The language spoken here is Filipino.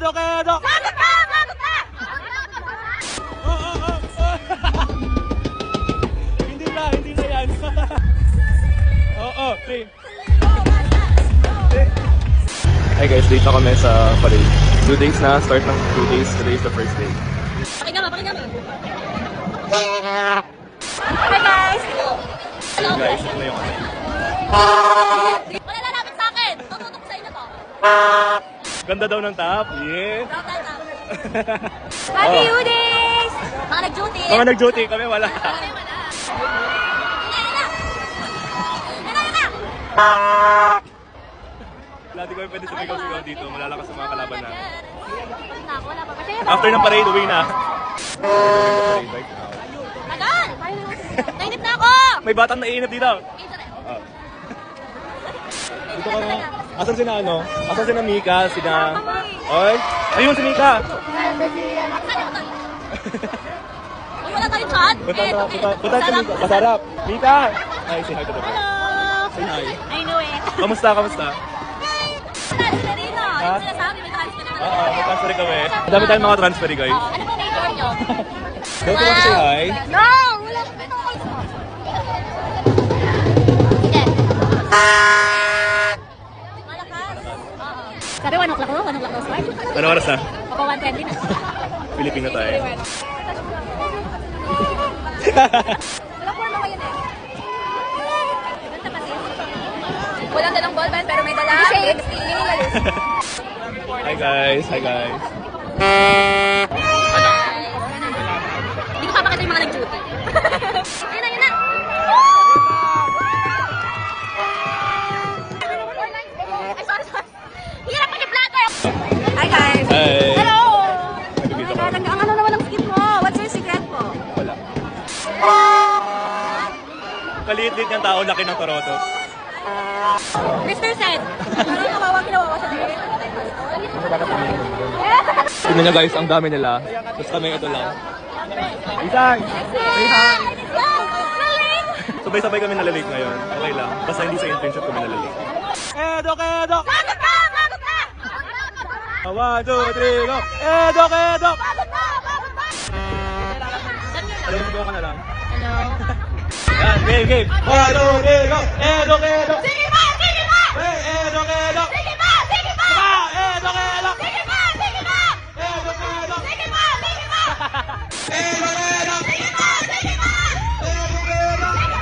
Edok, Edok! Bakit ka? Bakit ka? Hindi na yan. Oo, three. Hi guys, date na kami sa parade. 2 days na, start ng 2 days. Today is the first day. Pakinggan mo. Hi guys! Hello guys, ito na yung ano. Wala lalapit sa akin! Tututok sa inyo to. Ganda daw ng top. Yeah. Happy Oh. Udays! Mga nag-duty! Mga nag-duty kami, wala. Wala, di kami pwede sumigaw-sigaw dito. Malalakas sa mga kalaban na. Wala pa. Kasi After ng parade, uwi na. Right now. Tagal! Nainip na ako! May batang naiinip dito. Isa na. Oh. Dito ka nga. Asan sina ano? Asan sina Mika? Sina... Oy! Ayun si Mika! Saan yung utol? Uy, wala tayong chat? Punta si Mika. Masarap. Mika! Ay, say hi to the boy. Hello! Say hi. I know it. Kamusta? Kamusta? Wala sila rin, no? Yung sinasabi, may transfer na Oo, may transfer kami. Dami tayong mga transfer guys. Ano pong major nyo? Don't you want to say hi? No! Wala ko ito. Sige. Malakas. Oo. Sabi 1 o'clock na start? Ano oras na? Ako 1:20 na. Pilipino tayo. Wala po ano ngayon eh. Ganda kasi. Walang dalang ballpen pero may dalang minimalist. Hi guys. Hi guys. Hindi ko papakita yung mga nag-duty. Yun na. Ay, sorry. Hirap mag-vlogger. Hi guys. Hi. Hello. Nandito ko. Ang ano naman ang skin mo? What's your secret mo? Wala. Kaliit-liit ng tao, laki ng toroto. Mr. Sen. Parang kawawa sa dito. Tignan nyo guys, ang dami nila. Tapos kami ito lang. Isang! Say hi! Sabay-sabay kami nalalate ngayon. Okay lang. Basta hindi sa internship kami nalalate. Edok, Edok! Bakit ka? Bakit ka? 1, 2, 3, go! Edok, Edok! Bakit ka? Alam mo ka na lang. Hello. Yan, game! 1, 2, 3, go! Edok, Edok! Sige pa! Sige pa! Hey, Edok, Edok!